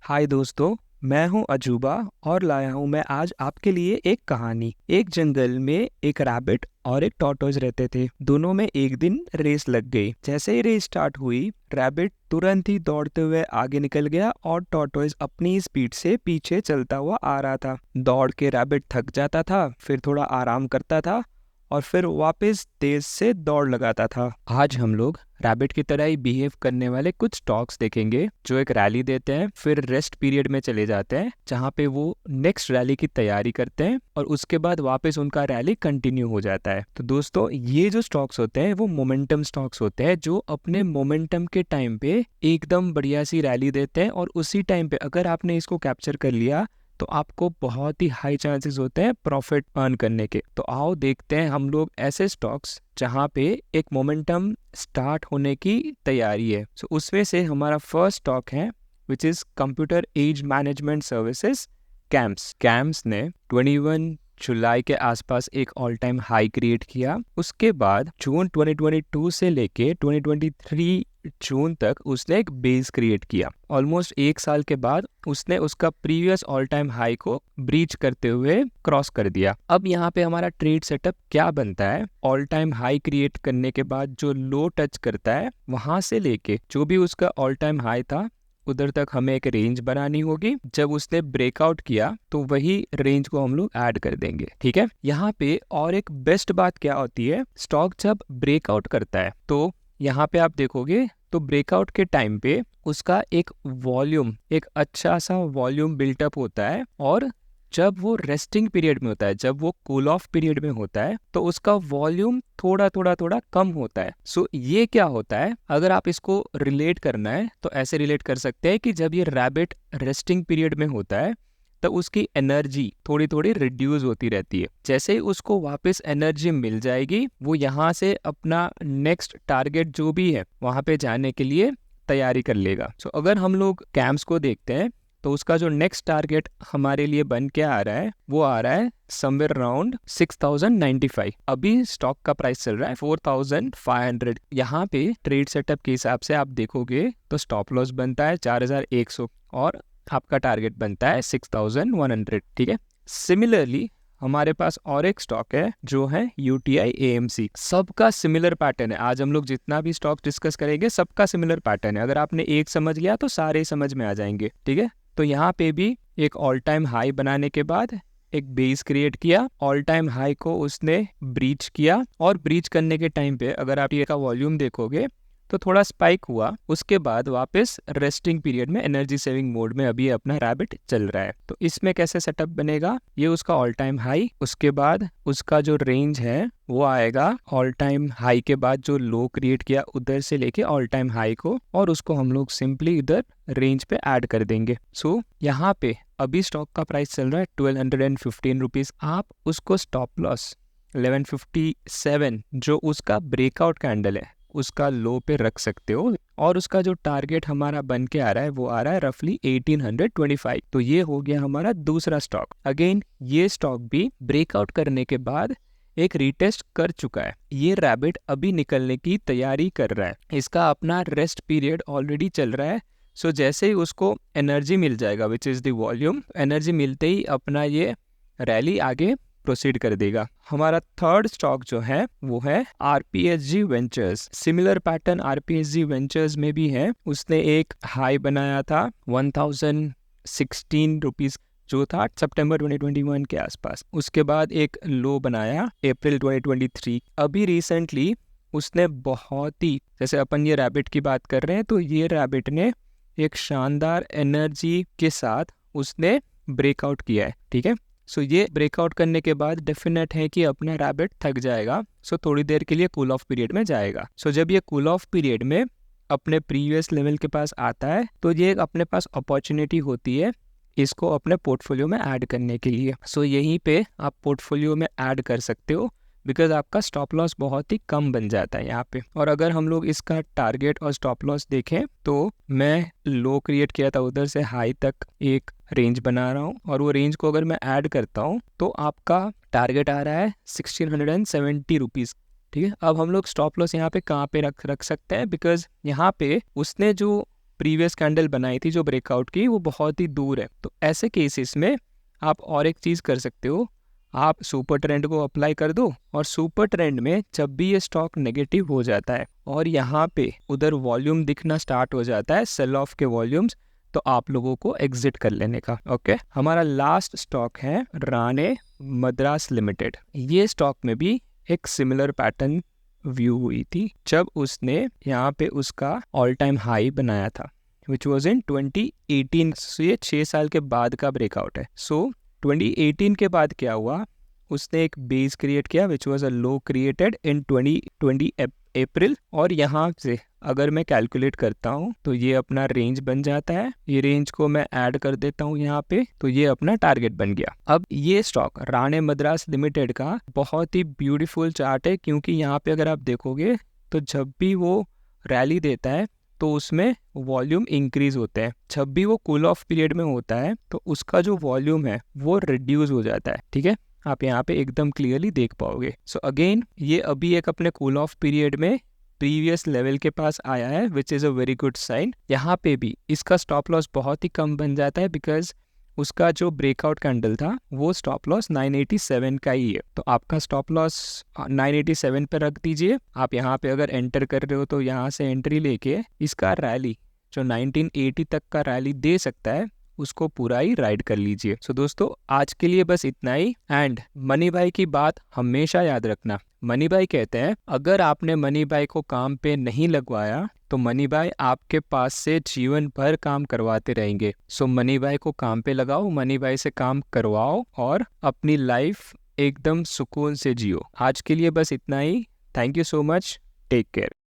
हाय दोस्तों, मैं हूं अजूबा और लाया हूं मैं आज आपके लिए एक कहानी। एक जंगल में एक रैबिट और एक टॉर्टोइज रहते थे। दोनों में एक दिन रेस लग गई। जैसे ही रेस स्टार्ट हुई, रैबिट तुरंत ही दौड़ते हुए आगे निकल गया और टॉर्टोइज अपनी स्पीड से पीछे चलता हुआ आ रहा था। दौड़ के रैबिट थक जाता था, फिर थोड़ा आराम करता था और फिर वापस तेज से दौड़ लगाता था। आज हम लोग रैबिट की तरह ही बिहेव करने वाले कुछ स्टॉक्स देखेंगे जो एक रैली देते हैं, फिर रेस्ट पीरियड में चले जाते हैं जहाँ पे वो नेक्स्ट रैली की तैयारी करते हैं और उसके बाद वापस उनका रैली कंटिन्यू हो जाता है। तो दोस्तों, ये जो स्टॉक्स होते हैं वो मोमेंटम स्टॉक्स होते हैं जो अपने मोमेंटम के टाइम पे एकदम बढ़िया सी रैली देते हैं और उसी टाइम पे अगर आपने इसको कैप्चर कर लिया तो आपको बहुत ही हाई चांसेस होते हैं प्रॉफिट अर्न करने के। तो आओ देखते हैं हम लोग ऐसे स्टॉक्स जहाँ पे एक मोमेंटम स्टार्ट होने की तैयारी है। सो उसमें से हमारा फर्स्ट स्टॉक है which is computer age management services, CAMS. CAMS ने 21 जुलाई के आसपास एक ऑल टाइम हाई क्रिएट किया। उसके बाद जून 2022 से लेके 2023 जून तक उसने एक बेस क्रिएट किया। ऑलमोस्ट एक साल के बाद उसने उसका प्रीवियस ऑल टाइम हाई को ब्रीच करते हुए क्रॉस कर दिया। अब यहाँ पे हमारा ट्रेड सेटअप क्या बनता है? ऑल टाइम हाई क्रिएट करने के बाद जो लो टच करता है वहां से लेके जो भी उसका ऑल टाइम हाई था उधर तक हमें एक रेंज बनानी होगी। जब उसने ब्रेकआउट किया तो वही रेंज को हम लोग ऐड कर देंगे। ठीक है, यहाँ पे और एक बेस्ट बात क्या होती है, स्टॉक जब ब्रेकआउट करता है तो यहाँ पे आप देखोगे तो ब्रेकआउट के टाइम पे उसका एक वॉल्यूम, एक अच्छा सा वॉल्यूम बिल्टअप होता है और जब वो रेस्टिंग पीरियड में होता है, जब वो कूल ऑफ पीरियड में होता है तो उसका वॉल्यूम थोड़ा कम होता है। सो ये क्या होता है, अगर आप इसको रिलेट करना है तो ऐसे रिलेट कर सकते हैं कि जब ये रैबिट रेस्टिंग पीरियड में होता है तो उसकी एनर्जी थोड़ी थोड़ी रिड्यूस होती रहती है। जैसे ही उसको वापस एनर्जी मिल जाएगी वो यहाँ से अपना नेक्स्ट टारगेट जो भी है वहां पे जाने के लिए तैयारी कर लेगा। सो अगर हम लोग कैम्स को देखते हैं तो उसका जो नेक्स्ट टारगेट हमारे लिए बन के आ रहा है वो आ रहा है समवेयर अराउंड 6095। अभी स्टॉक का प्राइस चल रहा है 4500। यहाँ पे ट्रेड सेटअप के हिसाब से आप देखोगे तो स्टॉप लॉस बनता है 4100 और आपका टारगेट बनता है 6100। ठीक है, सिमिलरली हमारे पास और एक स्टॉक है जो है UTI AMC। सबका सिमिलर पैटर्न है। आज हम लोग जितना भी स्टॉक डिस्कस करेंगे सबका सिमिलर पैटर्न है। अगर आपने एक समझ लिया तो सारे समझ में आ जाएंगे। ठीक है, तो यहाँ पे भी एक ऑल टाइम हाई बनाने के बाद एक बेस क्रिएट किया, ऑल टाइम हाई को उसने ब्रीच किया और ब्रीच करने के टाइम पे अगर आप ये का वॉल्यूम देखोगे तो थोड़ा स्पाइक हुआ। उसके बाद वापस रेस्टिंग पीरियड में एनर्जी सेविंग मोड में अभी अपना रैबिट चल रहा है। तो इसमें कैसे सेटअप बनेगा, ये उसका ऑल टाइम हाई, उसके बाद उसका जो रेंज है वो आएगा ऑल टाइम हाई के बाद जो लो क्रिएट किया उधर से लेके ऑल टाइम हाई को, और उसको हम लोग सिंपली इधर रेंज पे ऐड कर देंगे। सो यहाँ पे अभी स्टॉक का प्राइस चल रहा है 1215 रुपीज। आप उसको स्टॉप लॉस 1157 जो उसका ब्रेकआउट कैंडल है उसका लो पे रख सकते हो और उसका जो टारगेट हमारा बन के आ रहा है वो आ रहा है रफली 1825। तो ये हो गया हमारा दूसरा स्टॉक। अगेन ये स्टॉक भी ब्रेकआउट करने के बाद एक रीटेस्ट कर चुका है। ये रैबिट अभी निकलने की तैयारी कर रहा है, इसका अपना रेस्ट पीरियड ऑलरेडी चल रहा है। सो जैसे ही उसको एनर्जी मिल जाएगा which is the volume, energy मिलते ही अपना ये रैली आगे प्रोसीड कर देगा। हमारा थर्ड स्टॉक जो है वो है RPSG ventures. Similar pattern RPSG ventures में भी है। उसने एक हाई बनाया था 1016 रुपीज जो था सितंबर 2021 के आसपास। उसके बाद एक लो बनाया अप्रैल 2023। अभी रिसेंटली उसने बहुत ही, जैसे अपन ये रैबिट की बात कर रहे हैं तो ये रैबिट ने एक शानदार एनर्जी के साथ उसने ब्रेकआउट किया है। ठीक है, सो ये ब्रेकआउट करने के बाद डेफिनेट है कि अपना रैबिट थक जाएगा। सो थोड़ी देर के लिए कूल ऑफ पीरियड में जाएगा। सो जब ये कूल ऑफ पीरियड में अपने प्रीवियस लेवल के पास आता है तो ये अपने पास अपॉर्चुनिटी होती है इसको अपने पोर्टफोलियो में ऐड करने के लिए। सो यहीं पे आप पोर्टफोलियो में ऐड कर सकते हो बिकॉज आपका स्टॉप लॉस बहुत ही कम बन जाता है यहाँ पे। और अगर हम लोग इसका टारगेट और स्टॉप लॉस देखें तो मैं लो क्रिएट किया था उधर से हाई तक एक रेंज बना रहा हूँ और वो रेंज को अगर मैं ऐड करता हूँ तो आपका टारगेट आ रहा है 1670 रुपीज़। ठीक है, अब हम लोग स्टॉप लॉस यहाँ पे कहाँ पे रख सकते हैं, बिकॉज यहाँ पे उसने जो प्रीवियस कैंडल बनाई थी जो ब्रेकआउट की वो बहुत ही दूर है। तो ऐसे केसेस में आप और एक चीज़ कर सकते हो, आप सुपर ट्रेंड को अप्लाई कर दो और सुपर ट्रेंड में जब भी ये स्टॉक नेगेटिव हो जाता है और यहाँ पे उधर वॉल्यूम दिखना स्टार्ट हो जाता है, सेल ऑफ के वॉल्यूम्स, तो आप लोगों को एग्जिट कर लेने का। ओके, हमारा लास्ट स्टॉक है राणे मद्रास लिमिटेड। ये स्टॉक में भी एक सिमिलर पैटर्न व्यू हुई थी जब उसने यहाँ पे उसका ऑल टाइम हाई बनाया था विच वॉज इन 2018। सो ये 6 साल के बाद का ब्रेकआउट है। सो 2018 के बाद क्या हुआ, उसने एक बेस क्रिएट किया which was a low created in 2020 अप्रैल, और यहाँ से अगर मैं कैलकुलेट करता हूँ तो ये अपना रेंज बन जाता है। ये रेंज को मैं ऐड कर देता हूँ यहाँ पे, तो ये अपना टारगेट बन गया। अब ये स्टॉक राणे मद्रास लिमिटेड का बहुत ही ब्यूटीफुल चार्ट है, क्योंकि यहाँ पे अगर आप देखोगे तो जब भी वो रैली देता है तो उसमें वॉल्यूम इंक्रीज होते हैं, जब भी वो कूल ऑफ पीरियड में होता है तो उसका जो वॉल्यूम है वो रिड्यूस हो जाता है। ठीक है, आप यहाँ पे एकदम क्लियरली देख पाओगे। सो अगेन ये अभी एक अपने कूल ऑफ पीरियड में प्रीवियस लेवल के पास आया है which is a very good sign. यहाँ पे भी इसका स्टॉप लॉस बहुत ही कम बन जाता है बिकॉज उसका जो ब्रेकआउट कैंडल था वो स्टॉप लॉस 987 का ही है। तो आपका स्टॉप लॉस 987 पे रख दीजिए। आप यहाँ पे अगर एंटर कर रहे हो तो यहाँ से एंट्री लेके इसका रैली जो 1980 तक का रैली दे सकता है उसको पूरा ही राइड कर लीजिए। सो दोस्तों आज के लिए बस इतना ही। एंड मनी भाई की बात हमेशा याद रखना, मनी भाई कहते हैं अगर आपने मनी भाई को काम पे नहीं लगवाया तो मनी भाई आपके पास से जीवन भर काम करवाते रहेंगे। सो मनी भाई को काम पे लगाओ, मनी भाई से काम करवाओ और अपनी लाइफ एकदम सुकून से जियो। आज के लिए बस इतना ही। Thank you so much, take care.